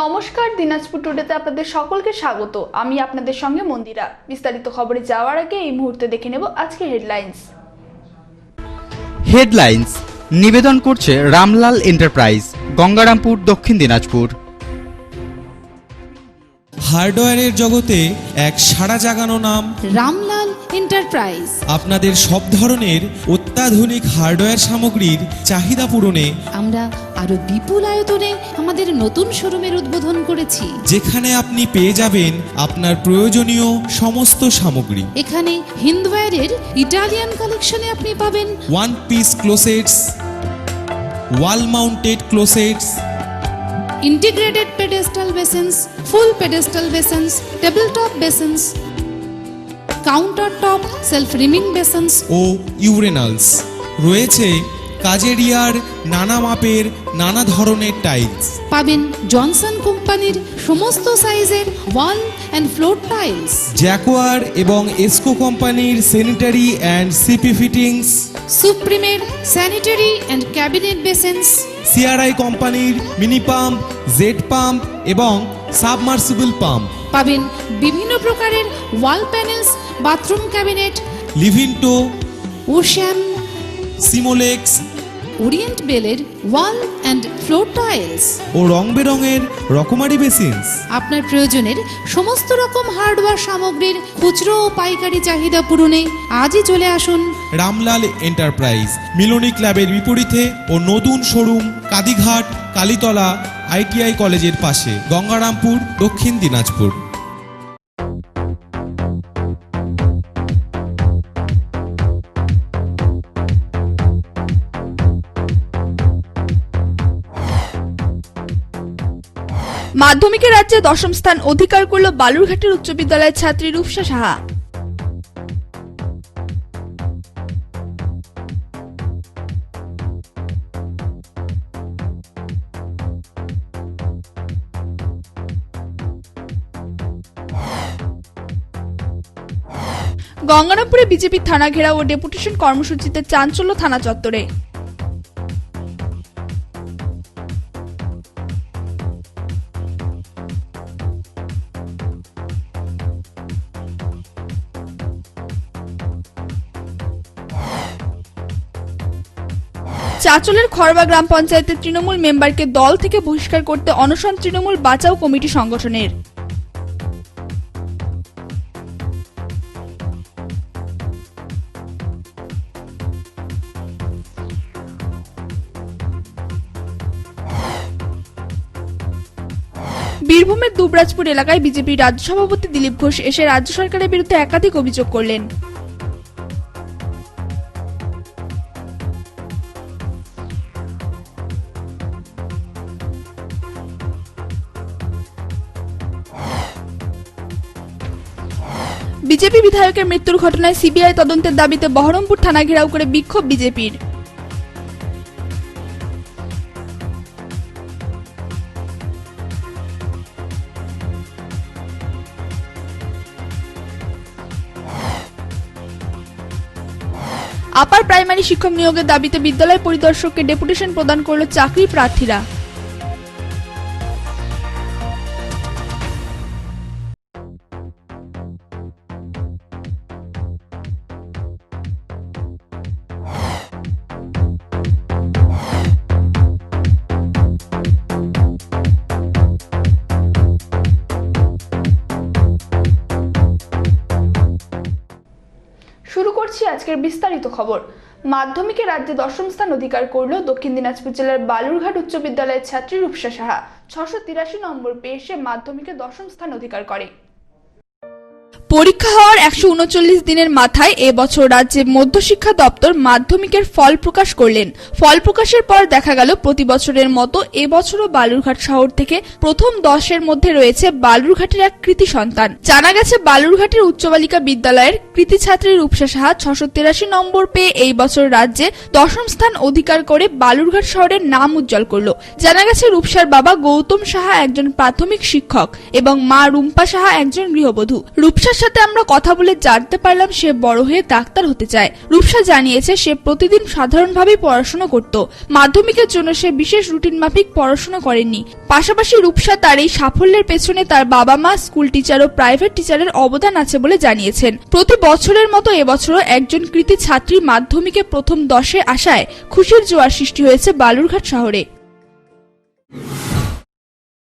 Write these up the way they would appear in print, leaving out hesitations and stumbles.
নমস্কার, দিনাজপুর টুডেতে আপনাদের সকলকে স্বাগত। আমি আপনাদের সঙ্গে মন্দিরা। বিস্তারিত খবরে যাওয়ার আগে এই মুহূর্তে দেখে নেব আজকের হেডলাইন্স নিবেদন করছে রামলাল এন্টারপ্রাইজ, গঙ্গারামপুর, দক্ষিণ দিনাজপুর। হার্ডওয়্যারের জগতে এক সাড়া জাগানো নাম রামলাল এন্টারপ্রাইজ। আপনাদের সব ধরনের অত্যাধুনিক হার্ডওয়্যার সামগ্রীর চাহিদা পূরণে আমরা আরো বিপুল আয়তনে আমাদের নতুন শোরুমের উদ্বোধন করেছি, যেখানে আপনি পেয়ে যাবেন আপনার প্রয়োজনীয় সমস্ত সামগ্রী। এখানে হিন্দওয়্যারের ইটালিয়ান কালেকশনে আপনি পাবেন one piece closets, wall mounted closets, integrated pedestal basins, full pedestal basins, table top basins, counter top self rimming basins ও ইউরেনালস। রয়েছে কাজেরিয়ার নানা মাপের নানা ধরনের টাইলস। পাবেন জনসন কোম্পানির সমস্ত সাইজের wall and floor tiles, Jaquar এবং এসকো কোম্পানির স্যানিটারি অ্যান্ড সিপি ফিটিংস, সুপ্রিমের sanitary and cabinet basins, CRI কোম্পানির মিনি পাম্প, জেড পাম্প এবং সাবমার্সিবল পাম্প। পাবেন বিভিন্ন প্রকারের wall panels, bathroom cabinet, Livinto, Ocean, সিমোলেক্স ওরিয়েন্ট বেলের ওয়াল অ্যান্ড ফ্লোর টাইলস ও রং বেরঙের রকমারি বেসিনস। আপনার প্রয়োজনের সমস্ত রকম হার্ডওয়্যার সামগ্রীর খুচরো ও পাইকারি চাহিদা পূরণে আজই চলে আসুন রামলাল এন্টারপ্রাইজ, মিলনী ক্লাবের বিপরীতে ও নতুন শোরুম কাদিঘাট, কালীতলা আইটিআই কলেজের পাশে, গঙ্গারামপুর, দক্ষিণ দিনাজপুর। মাধ্যমিকে রাজ্যে দশম স্থান অধিকার করল বালুরঘাটের উচ্চ বিদ্যালয়ের ছাত্রী রূপসা সাহা। গঙ্গারামপুরে বিজেপি থানা ঘেরাও ও ডেপুটেশন কর্মসূচিতে চাঞ্চল্য থানা চত্বরে। চাঁচলের খড়বা গ্রাম পঞ্চায়েতের তৃণমূল মেম্বারকে দল থেকে বহিষ্কার করতে অনশন তৃণমূল বাঁচাও কমিটি সংগঠনের। বীরভূমের দুবরাজপুর এলাকায় বিজেপি রাজ্য সভাপতি দিলীপ ঘোষ এসে রাজ্য সরকারের বিরুদ্ধে একাধিক অভিযোগ করলেন। বিজেপি বিধায়কের মৃত্যুর ঘটনায় সিবিআই তদন্তের দাবিতে বহরমপুর থানা ঘেরাও করে বিক্ষোভ বিজেপির। আপার প্রাইমারি শিক্ষক নিয়োগের দাবিতে বিদ্যালয় পরিদর্শককে ডেপুটেশন প্রদান করল চাকরি প্রার্থীরা। শুরু করছি আজকের বিস্তারিত খবর। মাধ্যমিকে রাজ্যে দশম স্থান অধিকার করল দক্ষিণ দিনাজপুর জেলার বালুরঘাট উচ্চ বিদ্যালয়ের ছাত্রী রূপসা সাহা। 683 নম্বর পেয়ে সে মাধ্যমিকে দশম স্থান অধিকার করে। পরীক্ষা হওয়ার 139 দিনের মাথায় এবছর রাজ্যে মধ্যশিক্ষা দপ্তর মাধ্যমিকের ফল প্রকাশ করলেন। ফল প্রকাশের পর দেখা গেল প্রতি বছরের মতো এবছরও বালুরঘাট শহর থেকে প্রথম 10-এর মধ্যে রয়েছে বালুরঘাটের এক কৃতি সন্তান। জানা গেছে বালুরঘাটের উচ্চ বালিকা বিদ্যালয়ের কৃতি ছাত্রী রূপসা সাহা 683 নম্বর পেয়ে এই বছর রাজ্যে দশম স্থান অধিকার করে বালুরঘাট শহরের নাম উজ্জ্বল করল। জানা গেছে রূপসার বাবা গৌতম সাহা একজন প্রাথমিক শিক্ষক এবং মা রুম্পা সাহা একজন গৃহবধূ। রূপসা সাথে আমরা কথা বলে জানতে পারলাম সে বড় হয়ে ডাক্তার হতে চায়। রূপসা জানিয়েছে সে প্রতিদিন সাধারণভাবেই পড়াশোনা করত। মাধ্যমিকের জন্য সে বিশেষ রুটিন মাফিক পড়াশোনা করেননি। পাশাপাশি রূপসা তার এই সাফল্যের পেছনে তার বাবা মা, স্কুল টিচার ও প্রাইভেট টিচারের অবদান আছে বলে জানিয়েছেন। প্রতি বছরের মতো এবছরও একজন কৃতী ছাত্রী মাধ্যমিকে প্রথম 10-এ আসায় খুশির জোয়ার সৃষ্টি হয়েছে বালুরঘাট শহরে।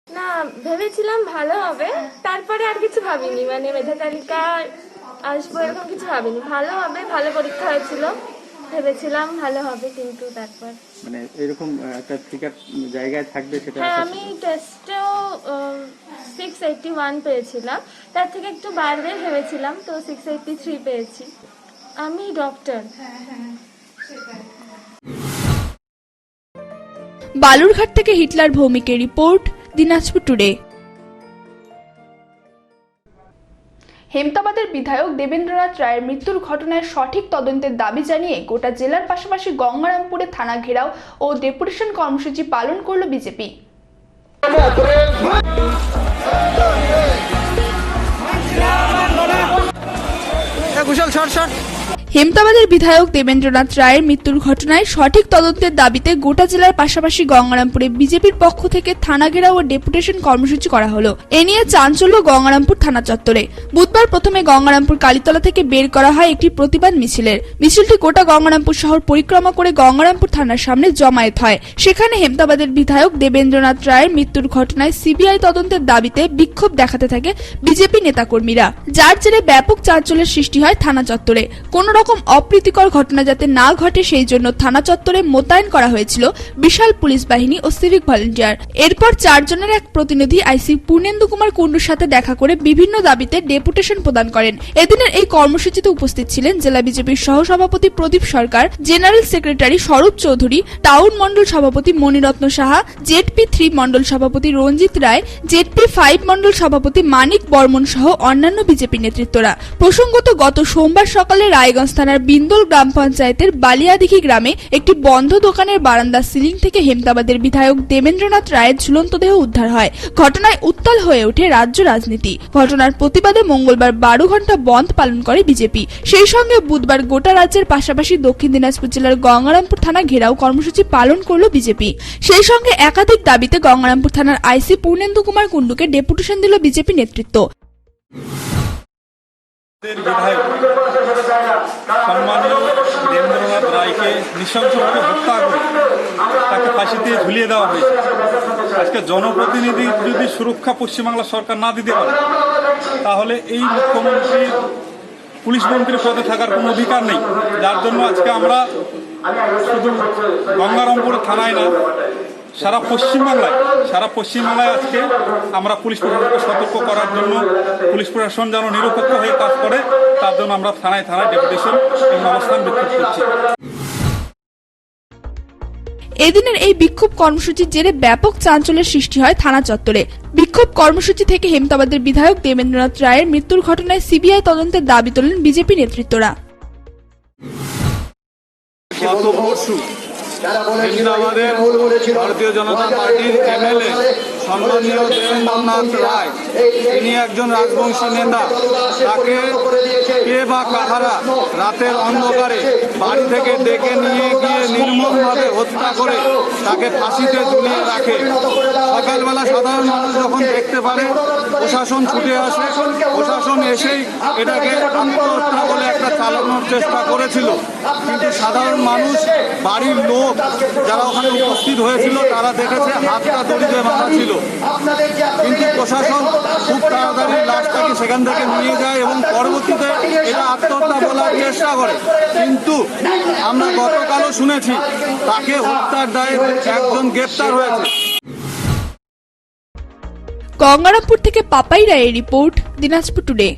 না, ভেবেছিলাম ভালো হবে, তারপরে আর কিছু ভাবিনি, মানে মেধা তালিকা আসবো এরকম কিছু ভাবিনি। ভালো হবে, ভালো পরীক্ষা হয়েছিল, ভেবেছিলাম ভালো হবে, কিন্তু তারপর মানে এরকম একটা ঠিকার জায়গায় থাকবে সেটা হ্যাঁ, আমি টেস্টেও 681 পেয়েছিলাম, তার থেকে একটু বাড়বে ভেবেছিলাম, তো 683 পেয়েছি। আমি ডক্টর। বালুরঘাট থেকে হিটলার ভৌমিকের রিপোর্ট, দিনাজপুর টুডে। হেমতাবাদের বিধায়ক দেবেন্দ্রনাথ রায়ের মৃত্যুর ঘটনায় সঠিক তদন্তের দাবি জানিয়ে গোটা জেলার পাশাপাশি গঙ্গারামপুরে থানা ঘেরাও ও ডেপুটেশন কর্মসূচি পালন করল বিজেপি। হেমতাবাদের বিধায়ক দেবেন্দ্রনাথ রায়ের মৃত্যুর ঘটনায় সঠিক তদন্তের দাবিতে গোটা জেলার পাশাপাশি গঙ্গারামপুরে বিজেপির পক্ষ থেকে থানা ঘেরাও ও ডেপুটেশন কর্মসূচি করা হলো। এ নিয়ে চাঞ্চল্য গঙ্গারামপুর থানা চত্বরে। বুধবার প্রথমে গঙ্গারামপুর কালীতলা থেকে বের করা হয় একটি প্রতিবাদ মিছিলটি গোটা গঙ্গারামপুর শহর পরিক্রমা করে গঙ্গারামপুর থানার সামনে জমায়েত হয়। সেখানে হেমতাবাদের বিধায়ক দেবেন্দ্রনাথ রায়ের মৃত্যুর ঘটনায় সিবিআই তদন্তের দাবিতে বিক্ষোভ দেখাতে থাকে বিজেপি নেতাকর্মীরা, যার জেরে ব্যাপক চাঞ্চল্যের সৃষ্টি হয় থানা চত্বরে। কোন রকম অপ্রীতিকর ঘটনা যাতে না ঘটে সেই জন্য থানা চত্বরে মোতায়েন করা হয়েছিল বিশাল পুলিশ বাহিনী ও সিভিক ভলেন্টিয়ার। এরপর 4 জনের এক প্রতিনিধি আইসি পূর্ণেন্দু কুমার কুন্ডুর সাথে দেখা করে বিভিন্ন দাবিতে ডেপুটেশন প্রদান করেন। এদিনের এই কর্মসূচিতে উপস্থিত ছিলেন জেলা বিজেপির সহসভাপতি প্রদীপ সরকার, জেনারেল সেক্রেটারি স্বরূপ চৌধুরী, টাউন মন্ডল সভাপতি মণিরত্ন সাহা, জেডপি 3 মন্ডল সভাপতি রঞ্জিত রায়, জেডপি 5 মন্ডল সভাপতি মানিক বর্মন সহ অন্যান্য বিজেপি নেতৃত্বরা। প্রসঙ্গত গত সোমবার সকালে রায়গঞ্জ থানার বিন্দল গ্রাম পঞ্চায়েতের বালিয়াদিঘি গ্রামে একটি বন্ধ দোকানের বারান্দার সিলিং থেকে হেমতাবাদের বিধায়ক দেবেন্দ্রনাথ রায়ের ঝুলন্ত দেহ উদ্ধার হয়। ঘটনায় উত্তাল হয়ে ওঠে রাজ্য রাজনীতি। ঘটনার প্রতিবাদে মঙ্গলবার 12 ঘন্টা বন্ধ পালন করে বিজেপি। সেই সঙ্গে বুধবার গোটা রাজ্যের পাশাপাশি দক্ষিণ দিনাজপুর জেলার গঙ্গারামপুর থানা ঘেরাও কর্মসূচি পালন করল বিজেপি। সেই সঙ্গে একাধিক দাবিতে গঙ্গারামপুর থানার আইসি পূর্ণেন্দু কুমার কুন্ডুকে ডেপুটেশন দিল বিজেপি নেতৃত্ব। সম্মানীয় দেবেন্দ্রনাথ রায়কে নৃশংসভাবে হত্যা করে তাকে ফাঁসিতে ঝুলিয়ে দেওয়া হয়েছে। আজকে জনপ্রতিনিধি যদি সুরক্ষা পশ্চিমবাংলা সরকার না দিতে পারে তাহলে এই মুখ্যমন্ত্রীর পুলিশ মন্ত্রীর পদে থাকার কোনো অধিকার নেই। যার জন্য আজকে আমরা শুধু গঙ্গারামপুর থানায় না, সারা পশ্চিমবাংলায় আজকে আমরা পুলিশ প্রশাসনকে সতর্ক করার জন্য, পুলিশ প্রশাসন যেন নিরপেক্ষ হয়ে কাজ করে তার জন্য আমরা থানায় ডেপুটেশন এবং অবস্থান বিক্ষোভ করছি। এদিনের এই বিক্ষোভ কর্মসূচির জেরে ব্যাপক চাঞ্চল্যের সৃষ্টি হয় থানা চত্বরে। বিক্ষোভ কর্মসূচি থেকে হেমতাবাদের বিধায়ক দেবেন্দ্রনাথ রায়ের মৃত্যুর ঘটনায় সিবিআই তদন্তের দাবি তোলেন বিজেপি নেতৃত্বরা। গত পরশু হেমতাবাদের ভারতীয় জনতা পার্টির এমএলএ সম্মানীয় দেবেন্দ্রনাথ রায়, তিনি একজন রাজবংশী নেতা, তাকে কে বা কাহারা রাতের অন্ধকারে বাড়ি থেকে ডেকে নিয়ে গিয়ে নির্মমভাবে হত্যা করে তাকে ফাঁসিতে ঝুলিয়ে রাখে। সকালবেলা সাধারণ মানুষ যখন দেখতে পারে প্রশাসন ছুটে আসে, প্রশাসন এসেই এটাকে আত্মহত্যা বলে একটা চালানোর চেষ্টা করেছিল, কিন্তু সাধারণ মানুষ, বাড়ির লোক যারা ওখানে উপস্থিত হয়েছিল তারা দেখেছে হাতটা দড়িতে বাঁধা ছিল, কিন্তু প্রশাসন খুব তাড়াতাড়ি লাশটাকে সেখান থেকে নিয়ে যায় এবং পরবর্তীতে এটা আত্মহত্যা বলার চেষ্টা করে। কিন্তু আমরা গতকালও শুনেছি তাকে হত্যার দায়ে একজন গ্রেপ্তার হয়েছে। গঙ্গারামপুর থেকে পাপাই রায়ের রিপোর্ট, দিনাজপুর টুডে।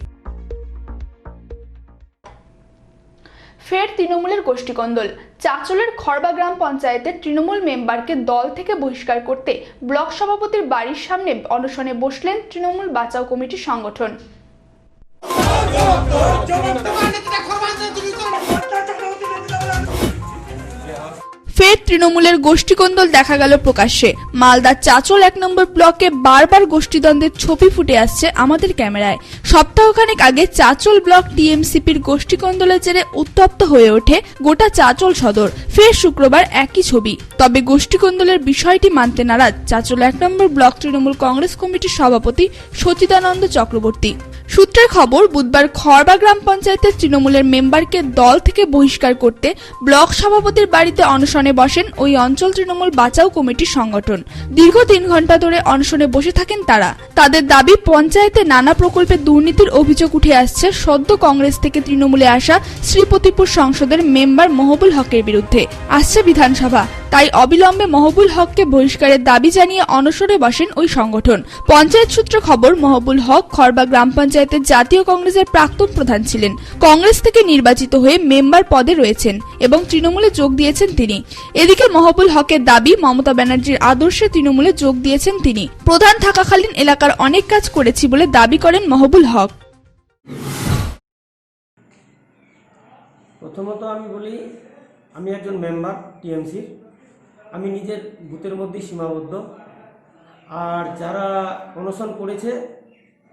ফের তৃণমূলের গোষ্ঠীকন্দল। চাঁচলের খড়বা গ্রাম পঞ্চায়েতের তৃণমূল মেম্বারকে দল থেকে বহিষ্কার করতে ব্লক সভাপতির বাড়ির সামনে অনশনে বসলেন তৃণমূল বাঁচাও কমিটির সংগঠন। ফের তৃণমূলের গোষ্ঠীকন্দল দেখা গেল প্রকাশ্যে। মালদার চাচল 1 নম্বর ব্লকে বারবার গোষ্ঠীদ্বন্দ্বের ছবি ফুটে আসছে আমাদের ক্যামেরায়। সপ্তাহখানেক আগে চাচল ব্লক টিএমসিপির গোষ্ঠীকন্দলের জেরে উত্তপ্ত হয়ে ওঠে গোটা চাচল সদর। ফের শুক্রবার একই ছবি। তবে গোষ্ঠীকন্দলের বিষয়টি মানতে নারাজ চাচল 1 নম্বর ব্লক তৃণমূল কংগ্রেস কমিটির সভাপতি সচিদানন্দ চক্রবর্তী। সূত্রের খবর, বুধবার খড়বা গ্রাম পঞ্চায়েতের তৃণমূলের মেম্বারকে দল থেকে বহিষ্কার করতে ব্লক সভাপতির বাড়িতে অনশনে বসেন ওই অঞ্চল তৃণমূল বাঁচাও কমিটির সংগঠন। দীর্ঘ 3 ঘন্টা ধরে অনশনে বসে থাকেন তারা। তাদের দাবি, পঞ্চায়েতে নানা প্রকল্পে দুর্নীতির অভিযোগ উঠে আসছে সদ্য কংগ্রেস থেকে তৃণমূলে আসা শ্রীপতিপুর সংসদের মেম্বার মহবুল হকের বিরুদ্ধে। আসছে বিধানসভা, তাই অবিলম্বে মহবুল হককে বহিষ্কারের দাবি জানিয়ে অনশনে বসেন ওই সংগঠন। পঞ্চায়েত সূত্রে খবর, মহবুল হক খড়বা গ্রাম পঞ্চায়েতের জাতীয় কংগ্রেসের প্রাক্তন প্রধান ছিলেন। কংগ্রেস থেকে নির্বাচিত হয়ে মেম্বার পদে রয়েছেন এবং তৃণমূলে যোগ দিয়েছেন তিনি। এদিকে মহবুল হকের দাবি, মমতা ব্যানার্জির আদর্শে তৃণমূলে যোগ দিয়েছেন তিনি। প্রধান থাকাকালীন এলাকার অনেক কাজ করেছি বলে দাবি করেন মহবুল হক। প্রথমত আমি বলি, আমি একজন মেম্বার টিএমসির। আমি নিজের বুথের মধ্যেই সীমাবদ্ধ। আর যারা অনশন করেছে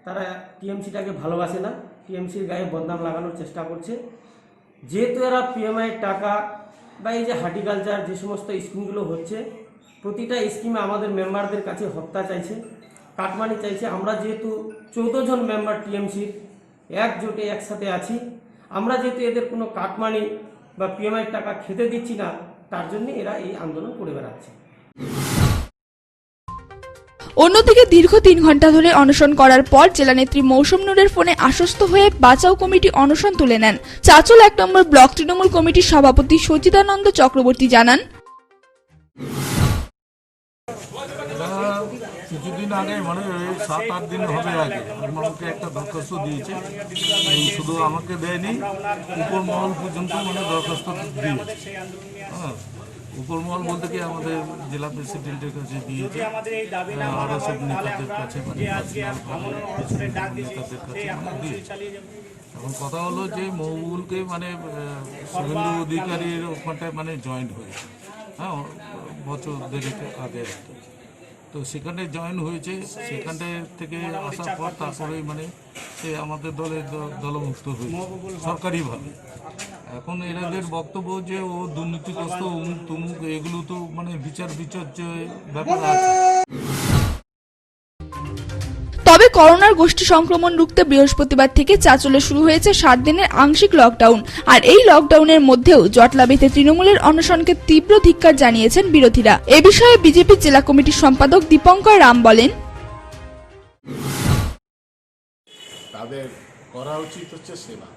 তারা টিএমসিটাকে ভালোবাসে না, টিএমসির গায়ে বদনাম লাগানোর চেষ্টা করছে। যেহেতু এরা পিএমআইয়ের টাকা বা এই যে হর্টিকালচার যে সমস্ত স্কিমগুলো হচ্ছে, প্রতিটা স্কিমে আমাদের মেম্বারদের কাছে হত্যা চাইছে, কাটমানি চাইছে। আমরা যেহেতু 14 জন মেম্বার টিএমসির একজোটে একসাথে আছি, আমরা যেহেতু এদের কোনো কাটমানি বা পিএমআইয়ের টাকা খেতে দিচ্ছি না, তার জন্য এরা এই আন্দোলন করে বেড়াচ্ছে। অন্যদিকে দীর্ঘ 3 ঘন্টা ধরে অনশন করার পর জেলানেত্রী মৌসুম নূরের ফোনে আশ্বস্ত হয়ে বাঁচাও কমিটি অনশন তুলে নেন। চাচল 1 নম্বর ব্লক তৃণমূল কমিটির সভাপতি সচিদানন্দ চক্রবর্তী জানান, কিছুদিন আগে মানে 7-8 দিন হবে আগে আমাকে একটা দরখাস্ত দিয়েছে। শুধু আমাকে দেয়নি, উপর মহল পর্যন্ত মানে দরখাস্ত দিয়েছে। হ্যাঁ, উপর মহল বলতে কি আমাদের জেলা প্রেসিডেন্টের কাছে দিয়েছে, আরও সব নেতাদের কাছে, মানে নেতাদের কাছে মানে দিয়েছে। এখন কথা হলো যে মহবুলকে মানে শুভেন্দু অধিকারীর ওখানটায় মানে জয়েন্ট হয়েছে, হ্যাঁ, বছর দেড়েক আগে আর কি। তো সেখানে জয়েন হয়েছে, সেখানটা থেকে আসার পর তারপরেই মানে সে আমাদের দলের দলমুক্ত হয়েছে সরকারিভাবে। এখন এনাদের বক্তব্য যে ও দুর্নীতিগ্রস্ত, অমুক তমুক, এগুলো তো মানে বিচার বিচর্য ব্যাপার আছে। তবে করোনার গোষ্ঠী সংক্রমণ রুখতে বৃহস্পতিবার থেকে চাচলে শুরু হয়েছে 7 দিনের আংশিক লকডাউন। আর এই লকডাউনের মধ্যেও জটলাবিতে তৃণমূলের অনশনকে তীব্র ধিক্কার জানিয়েছেন বিরোধীরা। এ বিষয়ে বিজেপির জেলা কমিটির সম্পাদক দীপঙ্কর রাম বলেন, তাদের করা উচিত হচ্ছে সেবা।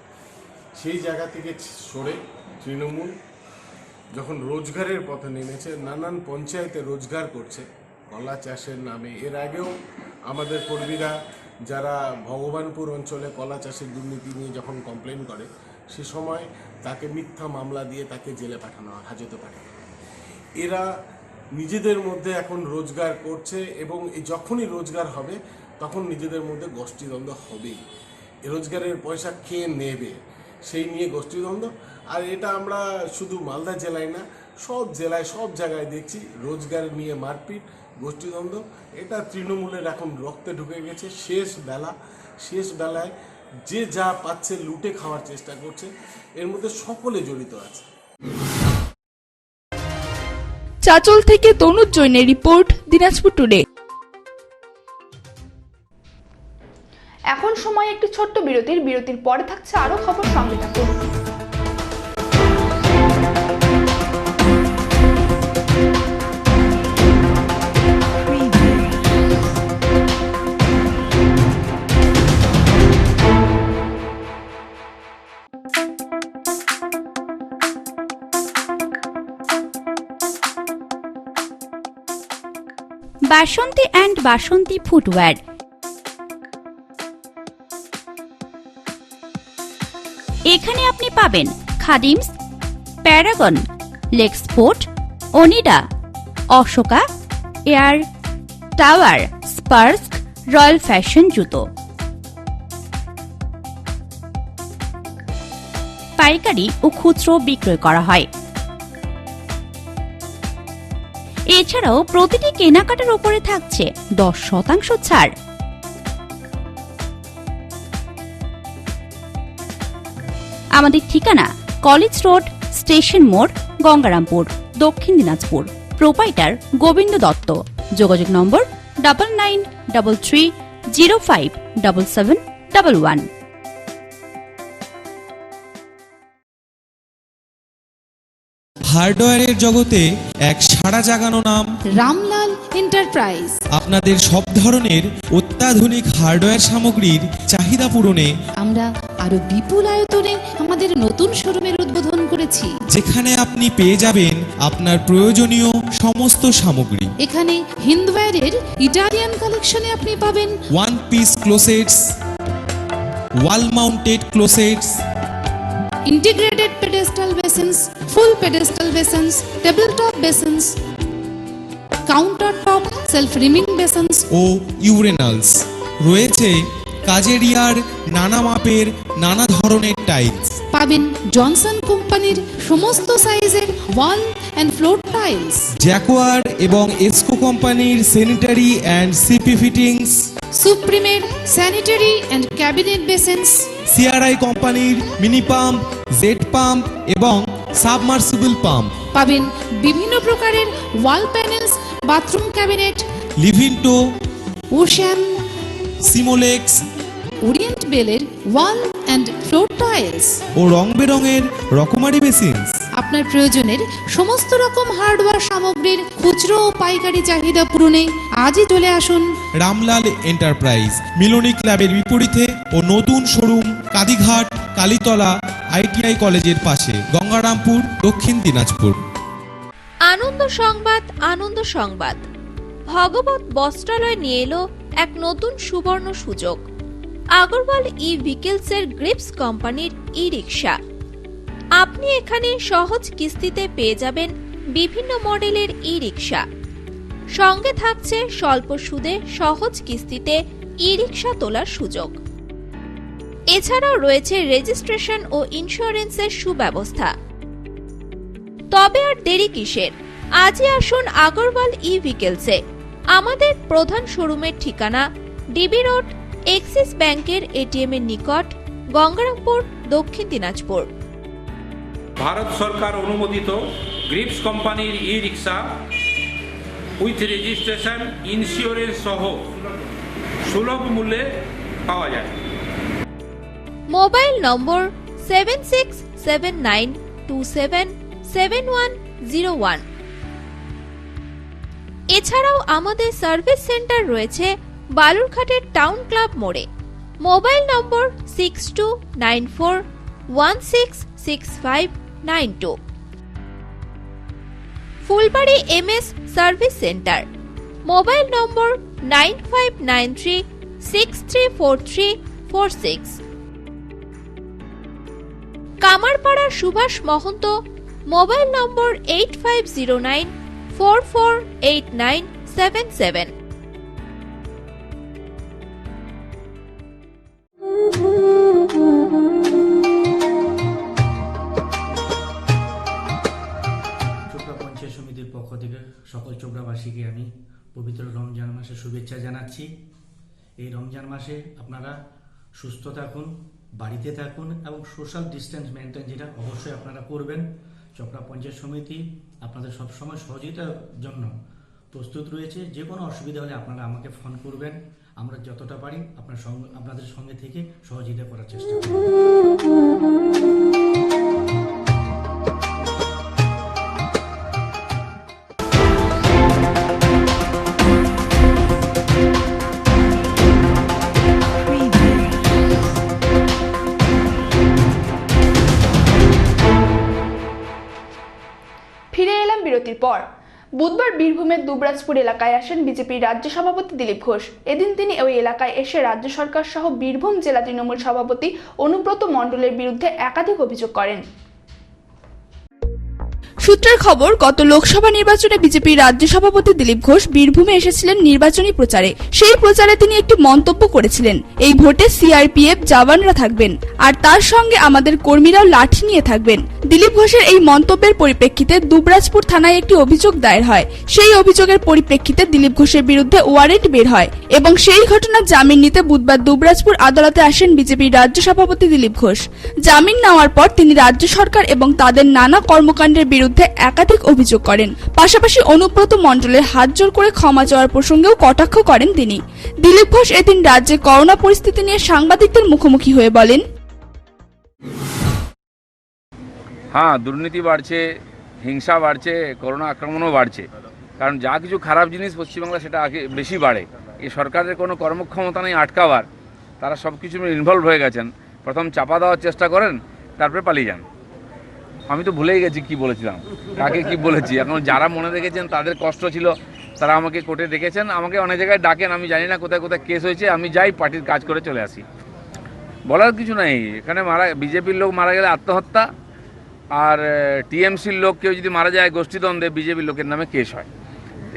সেই জায়গা থেকে সরে তৃণমূল যখন রোজগারের পথে নেমেছে, নানান পঞ্চায়েতে রোজগার করছে কলা চাষের নামে। এর আগেও আমাদের কর্মীরা যারা ভগবানপুর অঞ্চলে কলা চাষের দুর্নীতি নিয়ে যখন কমপ্লেন করে, সে সময় তাকে মিথ্যা মামলা দিয়ে তাকে জেলে পাঠানো হয়, হাজতে পাঠানো। এরা নিজেদের মধ্যে এখন রোজগার করছে এবং যখনই রোজগার হবে তখন নিজেদের মধ্যে গোষ্ঠীদ্বন্দ্ব হবেই। রোজগারের পয়সা কে নেবে সেই নিয়ে গোষ্ঠীদ্বন্দ্ব। আর এটা আমরা শুধু মালদা জেলায় না, সব জেলায় সব জায়গায় দেখছি রোজগার নিয়ে মারপিট, গোষ্ঠীদ্বন্দ্ব। এটা তৃণমূলের এখন রক্তে ঢুকে গেছে। শেষ বেলায় যে যা পাচ্ছে লুটে খাওয়ার চেষ্টা করছে, এর মধ্যে সকলে জড়িত আছে। চাচল থেকে তনুজ জৈনের রিপোর্ট, দিনাজপুর টুডে। এখন সময় একটি ছোট্ট বিরতির পরে থাকছে আরো খবর, সঙ্গে থাকুন। Basanti and Basanti footwear. এখানে আপনি পাবেন Khadims, Paragon, Lexport, Onida, Ashoka, air, tower, Sparx, royal fashion জুতো। পাইকারি ও খুচরো বিক্রয় করা হয়। এছাড়াও প্রতিটি কেনাকাটার উপরে থাকছে 10% ছাড়। আমাদের ঠিকানা কলেজ রোড, স্টেশন মোড়, গঙ্গারামপুর, দক্ষিণ দিনাজপুর। প্রোপাইটার গোবিন্দ দত্ত। যোগাযোগ নম্বর 9933057711। হার্ডওয়্যারের জগতে এক সাড়া জাগানো নাম রামলাল এন্টারপ্রাইজ। আপনাদের সব ধরনের অত্যাধুনিক হার্ডওয়্যার সামগ্রীর চাহিদা পূরণে আমরা আরো বিপুল আয়তনে আমাদের নতুন শোরুমের উদ্বোধন করেছি, যেখানে আপনি পেয়ে যাবেন আপনার প্রয়োজনীয় সমস্ত সামগ্রী। এখানে হিন্দওয়্যারের ইটালিয়ান কালেকশনে আপনি পাবেন one piece closets, wall mounted closets, integrated pedestal basins, full pedestal basins, table top basins, counter top self rimming basins ও ইউরেনালস। রয়েছে কাজেরিয়ার নানা মাপের নানা ধরনের টাইলস। পাবেন জনসন কোম্পানির সমস্ত সাইজের wall and floor tiles, Jaquar এবং এসকো কোম্পানির স্যানিটারি অ্যান্ড সিপি ফিটিংস, সুপ্রিমের sanitary and cabinet basins, CRI কোম্পানির মিনি পাম্প, জেট পাম্প এবং সাবমার্সিবল পাম্প। পাবেন বিভিন্ন প্রকারের wall panels, bathroom cabinet, Livinto, Ocean, সিমোলেক্স ওরিয়েন্ট বেলের ওয়াল অ্যান্ড ফ্লোর টাইলস ও রং বেরঙের রকমারি বেসিনস। আপনার প্রয়োজনের সমস্ত রকম হার্ডওয়্যার সামগ্রীর খুচরো ও পাইকারি চাহিদা পূরণে আজই চলে আসুন রামলাল এন্টারপ্রাইজ, মিলনী ক্লাবের বিপরীতে ও নতুন শোরুম কাদিঘাট, কালীতলা, আইটিআই কলেজের পাশে, গঙ্গারামপুর, দক্ষিণ দিনাজপুর। আনন্দ সংবাদ, আনন্দ সংবাদ। ভগবত বস্ত্রালয় নিয়ে এলো এক নতুন সুবর্ণ সুযোগ। আগরওয়াল ই ভিকেলসের গ্রিপস কোম্পানির ই রিক্সা। আপনি এখানে সহজ কিস্তিতে পেয়ে যাবেন বিভিন্ন মডেলের ই রিক্সা। সঙ্গে থাকছে স্বল্প সুদে সহজ কিস্তিতে ই রিক্সা তোলার সুযোগ। এছাড়াও রয়েছে রেজিস্ট্রেশন ও ইন্স্যুরেন্সের সুব্যবস্থা। তবে আর দেরি কিসের? আজই আসুন আগরওয়াল ই ভিকেলসে। আমাদের প্রধান শোরুমের ঠিকানা ডিবি রোড, এক্সিস ব্যাংকের এটিএম এর নিকট, গঙ্গারামপুর, দক্ষিণ দিনাজপুর। ভারত সরকার অনুমোদিত গ্রিপস কোম্পানির E rickshaw with registration, insurance সহ সুলভ মূল্যে পাওয়া যায়। Mobile number 7679277101। এছাড়াও আমাদের সার্ভিস সেন্টার রয়েছে বালুরঘাটের টাউন ক্লাব মোড়ে। Mobile number 6294166592। Phulbari MS service centre. Mobile number 9593634346। কামারপাড়ার সুভাষ মহন্ত। Mobile number 8509448977। চোপড়া পঞ্চায়েত সমিতির পক্ষ থেকে সকল চোপড়াবাসীকে আমি পবিত্র রমজান মাসে শুভেচ্ছা জানাচ্ছি। এই রমজান মাসে আপনারা সুস্থ থাকুন, বাড়িতে থাকুন এবং সোশ্যাল ডিস্টেন্স মেনটেন যেটা অবশ্যই আপনারা করবেন। চোপড়া পঞ্চায়েত সমিতি আপনাদের সবসময় সহযোগিতার জন্য প্রস্তুত রয়েছে। যে কোনো অসুবিধা হলে আপনারা আমাকে ফোন করবেন, আমরা যতটা পারি আপনাদের সঙ্গে থেকে সহযোগিতা করার চেষ্টা করব। ফিরে এলাম বিরতির পর। বুধবার বীরভূমের দুবরাজপুর এলাকায় আসেন বিজেপির রাজ্য সভাপতি দিলীপ ঘোষ। এদিন তিনি ওই এলাকায় এসে রাজ্য সরকার সহ বীরভূম জেলা তৃণমূল সভাপতি অনুব্রত মণ্ডলের বিরুদ্ধে একাধিক অভিযোগ করেন। সূত্রের খবর, গত লোকসভা নির্বাচনে বিজেপির রাজ্য সভাপতি দিলীপ ঘোষ বীরভূমে এসেছিলেন নির্বাচনী প্রচারে। সেই প্রচারে তিনি একটি মন্তব্য করেছিলেন, এই ভোটে সিআরপিএফ জওয়ানরা থাকবেন আর তার সঙ্গে আমাদের কর্মীরাও লাঠি নিয়ে থাকবেন। দিলীপ ঘোষের এই মন্তব্যের পরিপ্রেক্ষিতে দুবরাজপুর থানায় একটি অভিযোগ দায়ের হয়। সেই অভিযোগের পরিপ্রেক্ষিতে দিলীপ ঘোষের বিরুদ্ধে ওয়ারেন্ট বের হয় এবং সেই ঘটনার জামিন নিতে বুধবার দুবরাজপুর আদালতে আসেন বিজেপির রাজ্য সভাপতি দিলীপ ঘোষ। জামিন নেওয়ার পর তিনি রাজ্য সরকার এবং তাদের নানা কর্মকাণ্ডের বিরুদ্ধে একাধিক অভিযোগ করেন। পাশাপাশি অনুব্রত মণ্ডলের হাত জোর করে ক্ষমা চাওয়ার প্রসঙ্গেও কটাক্ষ করেন তিনি। দিলীপ ঘোষ এদিন রাজ্যে করোনা পরিস্থিতি নিয়ে সাংবাদিকদের মুখোমুখি হয়ে বলেন, হ্যাঁ, দুর্নীতি বাড়ছে, হিংসা বাড়ছে, করোনা আক্রমণও বাড়ছে। কারণ যা কিছু খারাপ জিনিস পশ্চিমবাংলা সেটা আগে বেশি বাড়ে। এই সরকারের কোনো কর্মক্ষমতা নেই আটকাবার, তারা সব কিছু ইনভলভ হয়ে গেছেন। প্রথম চাপা দেওয়ার চেষ্টা করেন, তারপরে পালিয়ে যান। আমি তো ভুলেই গেছি কি বলেছিলাম, কাকে কি বলেছি। এখন যারা মনে রেখেছেন তাদের কষ্ট ছিল, তারা আমাকে কোর্টে ডেকেছেন, আমাকে অনেক জায়গায় ডাকেন, আমি জানি না কোথায় কোথায় কেস হয়েছে। আমি যাই, পার্টির কাজ করে চলে আসি। বলার কিছু নেই, এখানে বিজেপির লোক মারা গেলে আত্মহত্যা, আর টিএমসির লোক কেউ যদি মারা যায় গোষ্ঠীদ্বন্দ্বে বিজেপির লোকের নামে কেস হয়।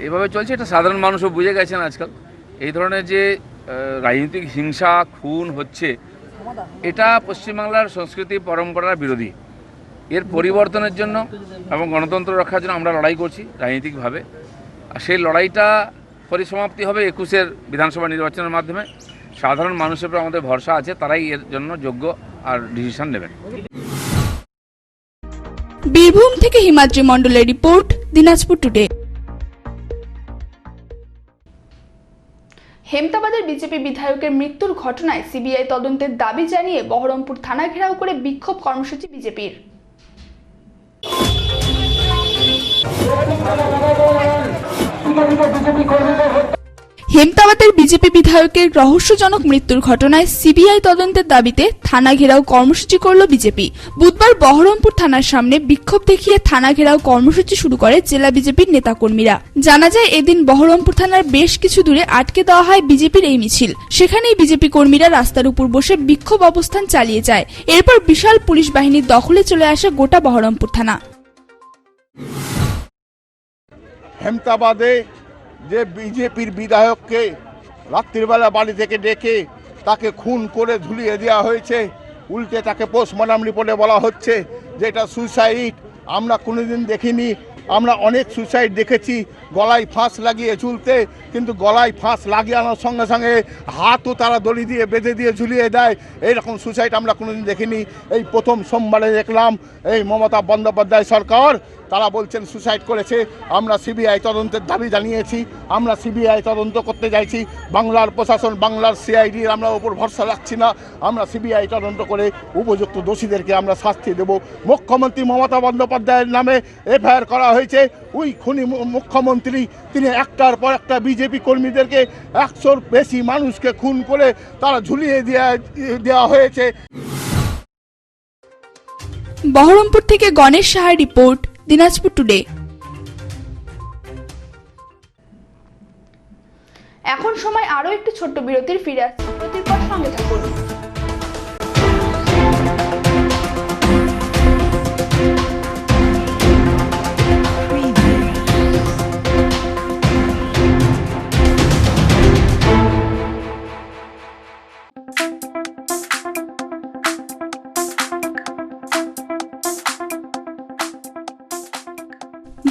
এভাবে চলছে, এটা সাধারণ মানুষও বুঝে গেছেন আজকাল। এই ধরনের যে রাজনৈতিক হিংসা খুন হচ্ছে, এটা পশ্চিমবাংলার সংস্কৃতি পরম্পরার বিরোধী। এর পরিবর্তনের জন্য এবং গণতন্ত্র রক্ষার জন্য আমরা লড়াই করছি রাজনৈতিকভাবে। আর সেই লড়াইটা পরিসমাপ্তি হবে 21-এর বিধানসভা নির্বাচনের মাধ্যমে। সাধারণ মানুষের উপর আমাদের ভরসা আছে, তারাই এর জন্য যোগ্য আর ডিসিশন নেবেন। বীরভূম থেকে হিমাদ্রি মণ্ডলের রিপোর্ট, দিনাজপুর টুডে। হেমতাবাদের বিজেপি বিধায়কের মৃত্যুর ঘটনায় সিবিআই তদন্তের দাবি জানিয়ে বহরমপুর থানা ঘেরাও করে বিক্ষোভ কর্মসূচি বিজেপির। হেমতাবাদের বিজেপি বিধায়কের রহস্যজনক মৃত্যুর ঘটনায় সিবিআই তদন্তের দাবিতে থানা ঘেরাও কর্মসূচি করল বিজেপি। বুধবার বহরমপুর থানার সামনে বিক্ষোভ দেখিয়ে থানা ঘেরাও কর্মসূচি শুরু করে জেলা বিজেপির নেতাকর্মীরা। জানা যায়, এদিন বহরমপুর থানার বেশ কিছু দূরে আটকে দেওয়া হয় বিজেপির এই মিছিল। সেখানেই বিজেপি কর্মীরা রাস্তার উপর বসে বিক্ষোভ অবস্থান চালিয়ে যায়। এরপর বিশাল পুলিশ বাহিনীর দখলে চলে আসে গোটা বহরমপুর থানা। হেমতাবাদে যে বিজেপির বিধায়ককে রাত্রিবেলা বাড়ি থেকে ডেকে তাকে খুন করে ঝুলিয়ে দেওয়া হয়েছে, উল্টে তাকে পোস্টমর্টম রিপোর্টে বলা হচ্ছে যে এটা সুইসাইড। আমরা কোনোদিন দেখিনি, আমরা অনেক সুইসাইড দেখেছি গলায় ফাঁস লাগিয়ে ঝুলতে, কিন্তু গলায় ফাঁস লাগানোর সঙ্গে সঙ্গে হাতও তারা দড়ি দিয়ে বেঁধে দিয়ে ঝুলিয়ে দেয়। এইরকম সুইসাইড আমরা কোনোদিন দেখিনি। এই প্রথম সোমবারে দেখলাম এই মমতা বন্দ্যোপাধ্যায় সরকার তারা বলছেন সুইসাইড করেছে। আমরা সিবিআই তদন্তের দাবি জানিয়েছি, আমরা সিবিআই তদন্ত করতে চাইছি। বাংলার প্রশাসন, বাংলার সিআইডির আমরা ওপর ভরসা রাখছি না। আমরা সিবিআই তদন্ত করে উপযুক্ত দোষীদেরকে আমরা শাস্তি দেব। মুখ্যমন্ত্রী মমতা বন্দ্যোপাধ্যায়ের নামে এফআইআর করা হয়েছে। ওই খুনি মুখ্যমন্ত্রী তিনি একটার পর একটা বিজেপি কর্মীদেরকে 100-র বেশি মানুষকে খুন করে তারা ঝুলিয়ে দেওয়া হয়েছে। বহরমপুর থেকে গণেশ সাহার রিপোর্ট, দিনাজপুর টুডে। এখন সময় আরো একটি ছোট্ট বিরতির, ফিরে আসছি বিরতির পর, সঙ্গে থাকুন।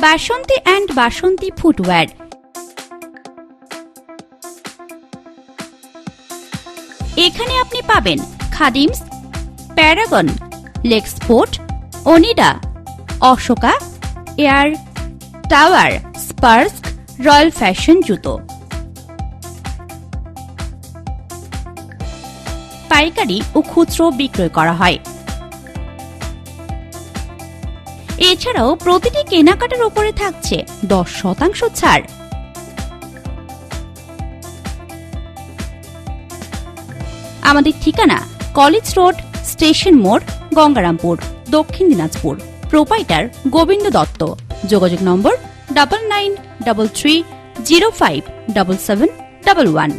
Basanti and Basanti footwear. এখানে আপনি পাবেন Khadims, Paragon, Lexport, Onida, Ashoka, air, tower, Sparx, royal fashion জুতো। পাইকারি ও খুচরো বিক্রয় করা হয়। এছাড়াও প্রতিটি কেনাকাটার উপরে থাকছে 10% ছাড়। আমাদের ঠিকানা কলেজ রোড, স্টেশন মোড়, গঙ্গারামপুর, দক্ষিণ দিনাজপুর। প্রোপাইটার গোবিন্দ দত্ত। যোগাযোগ নম্বর 9933057711।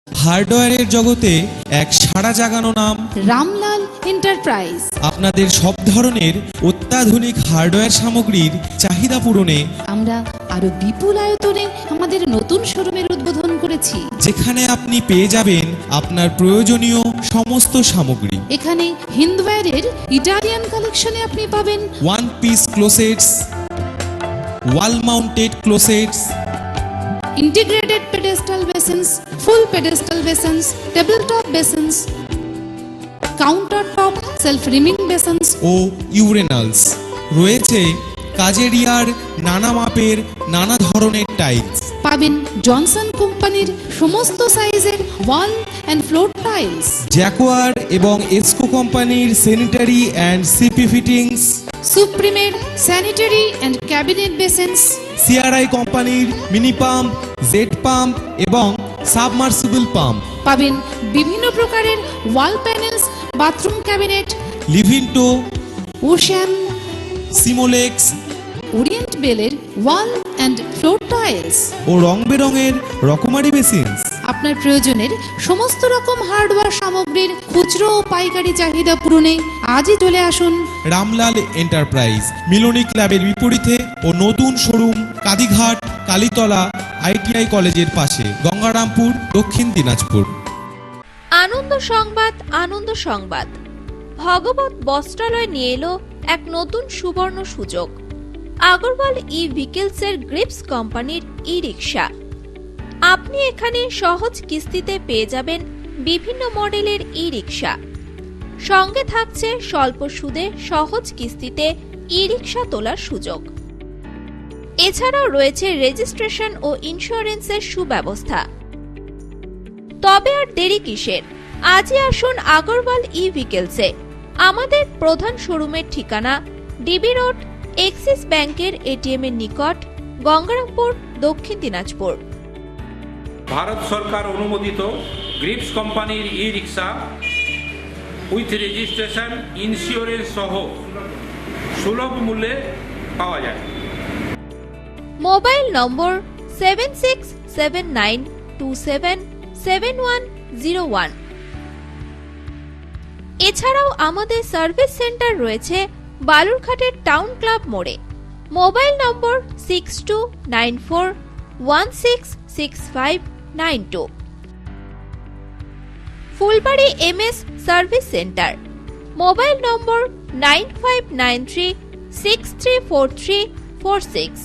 হার্ডওয়্যারের জগতে এক সাড়া জাগানো নাম রামলাল রামলাল এন্টারপ্রাইজ। আপনাদের সব ধরনের অত্যাধুনিক হার্ডওয়্যার সামগ্রীর চাহিদা পূরণে আমরা আরো বিপুল আয়তনে আমাদের নতুন শোরুমের উদ্বোধন করেছি, যেখানে আপনি পেয়ে যাবেন আপনার প্রয়োজনীয় সমস্ত সামগ্রী। এখানে হিন্দওয়্যারের ইটালিয়ান কালেকশনে আপনি পাবেন one piece closets, wall mounted closets, integrated pedestal basins, full pedestal basins, table top basins, counter top self rimming basins ও ইউরেনালস। রয়েছে কাজেরিয়ার নানা মাপের নানা ধরনের টাইলস। পাবেন জনসন কোম্পানির সমস্ত সাইজের wall and floor tiles, Jaquar এবং এসকো কোম্পানির স্যানিটারি অ্যান্ড সিপি ফিটিংস, সুপ্রিমের sanitary and cabinet basins, CRI কোম্পানির মিনি পাম্প, জেট পাম্প এবং সাবমার্সিবল পাম্প। পাবেন বিভিন্ন প্রকারের wall panels, bathroom cabinet, Livinto, Ocean, সিমোলেক্স ওরিয়েন্ট বেলের ওয়াল অ্যান্ড ফ্লোর টাইলস ও রং বেরঙের রকমারি বেসিনস। আপনার প্রয়োজনের সমস্ত রকম হার্ডওয়্যার সামগ্রীর খুচরো ও পাইকারি চাহিদা পূরণে আজই চলে আসুন রামলাল এন্টারপ্রাইজ, মিলনী ক্লাবের বিপরীতে ও নতুন শোরুম কাদিঘাট, কালীতলা আইটিআই কলেজের পাশে, গঙ্গারামপুর, দক্ষিণ দিনাজপুর। আনন্দ সংবাদ, আনন্দ সংবাদ। ভগবত বস্ত্রালয় নিয়ে এলো এক নতুন সুবর্ণ সুযোগ। আগরওয়াল ই ভিকেলসের গ্রিপস কোম্পানির ই রিক্সা। আপনি এখানে সহজ কিস্তিতে পেয়ে যাবেন বিভিন্ন মডেলের ই রিক্সা। সঙ্গে থাকছে স্বল্প সুদে সহজ কিস্তিতে ই রিক্সা তোলার সুযোগ। এছাড়াও রয়েছে রেজিস্ট্রেশন ও ইন্স্যুরেন্সের সুব্যবস্থা। তবে আর দেরি কিসের? আজই আসুন আগরওয়াল ই ভিকেলসে। আমাদের প্রধান শোরুমের ঠিকানা ডিবি রোড, এক্সিস ব্যাংকের এটিএম এর নিকট, গঙ্গারামপুর, দক্ষিণ দিনাজপুর। ভারত সরকার অনুমোদিত গ্রিপস কোম্পানির E rickshaw with registration, insurance সহ সুলভ মূল্যে পাওয়া যায়। Mobile number 7679277101। এছাড়াও আমাদের সার্ভিস সেন্টার রয়েছে বালুরঘাটের টাউন ক্লাব মোড়ে। Mobile number 6294166592। Phulbari MS service centre. Mobile number 9593634346।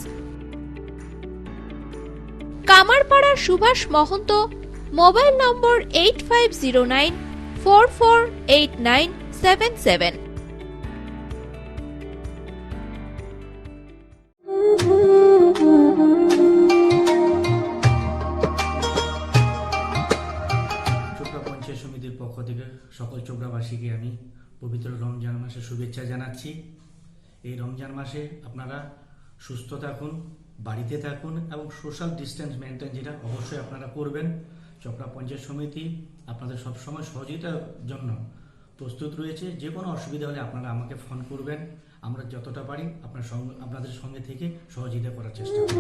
কামারপাড়ার সুভাষ মহন্ত। Mobile number 8509448977। চোপড়া পঞ্চায়েত সমিতির পক্ষ থেকে সকল চোপড়াবাসীকে আমি পবিত্র রমজান মাসের শুভেচ্ছা জানাচ্ছি। এই রমজান মাসে আপনারা সুস্থ থাকুন, বাড়িতে থাকুন এবং সোশ্যাল ডিস্টেন্স মেনটেন যেটা অবশ্যই আপনারা করবেন। চোপড়া পঞ্চায়েত সমিতি আপনাদের সবসময় সহযোগিতার জন্য প্রস্তুত রয়েছে। যে কোনো অসুবিধা হলে আপনারা আমাকে ফোন করবেন, আমরা যতটা পারি আপনাদের সঙ্গে থেকে সহযোগিতা করার চেষ্টা করব।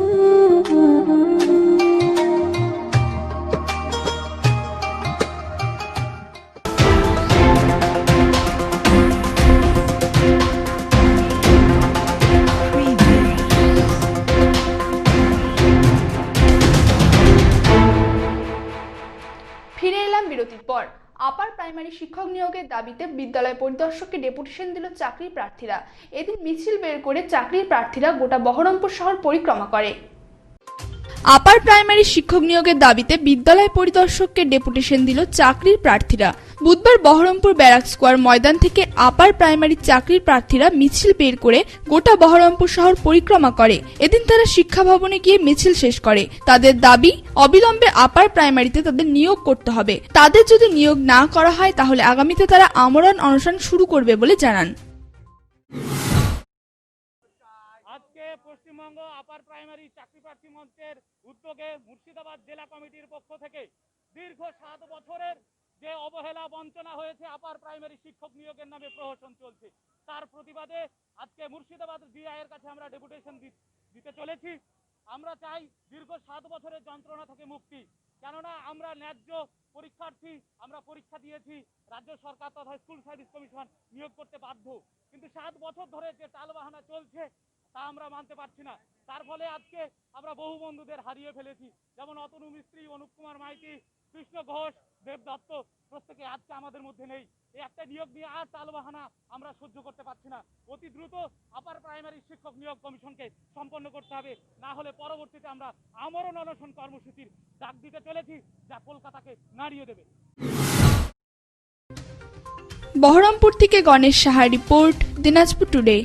ফিরে এলাম বিরতির পর। আপার প্রাইমারি শিক্ষক নিয়োগের দাবিতে বিদ্যালয় পরিদর্শককে ডেপুটেশন দিল চাকরির প্রার্থীরা। এদিন মিছিল বের করে চাকরির প্রার্থীরা গোটা বহরমপুর শহর পরিক্রমা করে। আপার প্রাইমারি শিক্ষক নিয়োগের দাবিতে বিদ্যালয় পরিদর্শককে ডেপুটেশন দিল চাকরির প্রার্থীরা। বুধবার বহরমপুর ব্যারাক স্কোয়ার ময়দান থেকে আপার প্রাইমারি চাকরির প্রার্থীরা মিছিল বের করে গোটা বহরমপুর শহর পরিক্রমা করে। এদিন তারা শিক্ষা ভবনে গিয়ে মিছিল শেষ করে। তাদের দাবি, অবিলম্বে আপার প্রাইমারিতে তাদের নিয়োগ করতে হবে। তাদের যদি নিয়োগ না করা হয় তাহলে আগামীতে তারা আমরণ অনশন শুরু করবে বলে জানান। আজকে পশ্চিমবঙ্গ আপার প্রাইমারি চাকরি প্রার্থী মঞ্চের উদ্যোগে মুর্শিদাবাদ জেলা কমিটির পক্ষ থেকে দীর্ঘ 7 বছরের যে অবহেলা বঞ্চনা হয়েছে আপার প্রাইমারি শিক্ষক নিয়োগের নামে প্রহসন চলছে, তার প্রতিবাদে আজকে মুর্শিদাবাদ ডিআই এর কাছে আমরা ডেপুটেশন দিতে চলেছি। আমরা চাই দীর্ঘ 7 বছরের যন্ত্রণা থেকে মুক্তি, কেননা আমরা ন্যায্য পরীক্ষার্থী আমরা পরীক্ষা দিয়েছি, রাজ্য সরকার তথা স্কুল সার্ভিস কমিশন নিয়োগ করতে বাধ্য, কিন্তু 7 বছর ধরে যে টালবাহানা চলছে তা আমরা মানতে পারছি না। তার ফলে আজকে আমরা বহু বন্ধুদের হারিয়ে ফেলেছি, যেমন অতনু মিস্ত্রি, অনুপ কুমার মাইতি, কৃষ্ণ ঘোষ, দেব দত্ত, প্রত্যেকে আজকে আমাদের মধ্যে নেই। এই একটা নিয়োগ নিয়ে আর টালবাহানা আমরা সহ্য করতে পারছি না। অতি দ্রুত আপার প্রাইমারি শিক্ষক নিয়োগ কমিশনকে সম্পন্ন করতে হবে, না হলে পরবর্তীতে আমরা আমরণ অনশন কর্মসূচির ডাক দিতে চলেছি, যা কলকাতাকে নাড়িয়ে দেবে। বহরমপুর থেকে গণেশ সাহা রিপোর্ট, দিনাজপুর টুডে।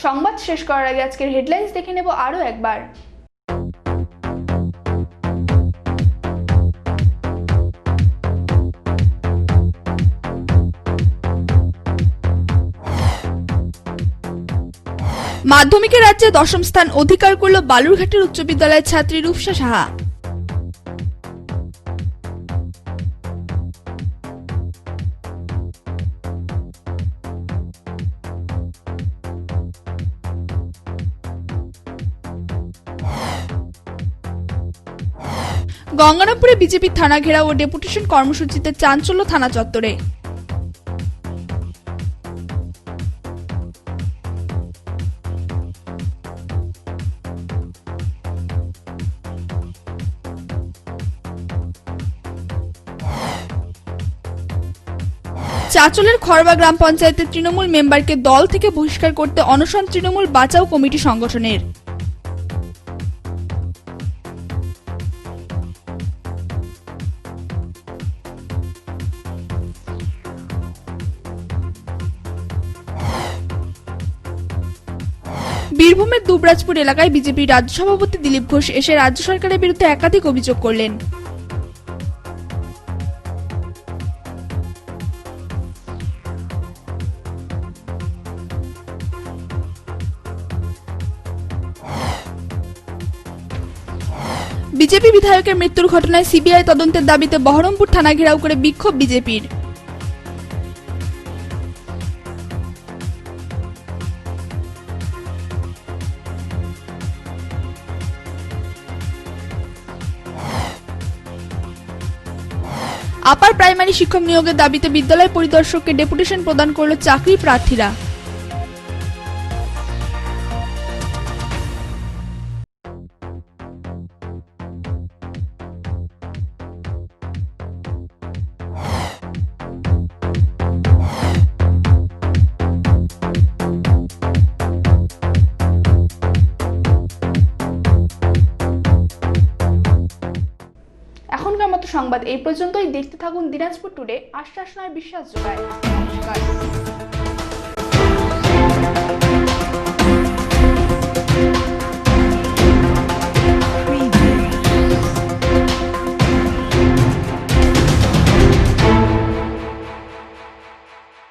সংবাদ শেষ করার আগে আজকের হেডলাইন্স দেখে নেব আরও একবার। মাধ্যমিকে রাজ্যে 10ম স্থান অধিকার করল বালুরঘাটের উচ্চ বিদ্যালয়ের ছাত্রী রূপসা সাহা। গঙ্গারামপুরে বিজেপি থানা ঘেরাও ও ডেপুটেশন কর্মসূচিতে চাঞ্চল্য থানা চত্বরে। চাঁচলের খড়বা গ্রাম পঞ্চায়েতের তৃণমূল মেম্বারকে দল থেকে বহিষ্কার করতে অনশন তৃণমূল বাঁচাও কমিটি সংগঠনের। বীরভূমের দুবরাজপুর এলাকায় বিজেপি রাজ্য সভাপতি দিলীপ ঘোষ এসে রাজ্য সরকারের বিরুদ্ধে একাধিক অভিযোগ করলেন। বিজেপি বিধায়কের মৃত্যুর ঘটনায় সিবিআই তদন্তের দাবিতে বহরমপুর থানা ঘেরাও করে বিক্ষোভ বিজেপির। আপার প্রাইমারি শিক্ষক নিয়োগের দাবিতে বিদ্যালয় পরিদর্শককে ডেপুটেশন প্রদান করল চাকরি প্রার্থীরা। এখনকার মতো সংবাদ এই পর্যন্তই। দেখতে থাকুন দিনাজপুর টুডে, আশ্বাস নয় বিশ্বাস যোগায়। নমস্কার।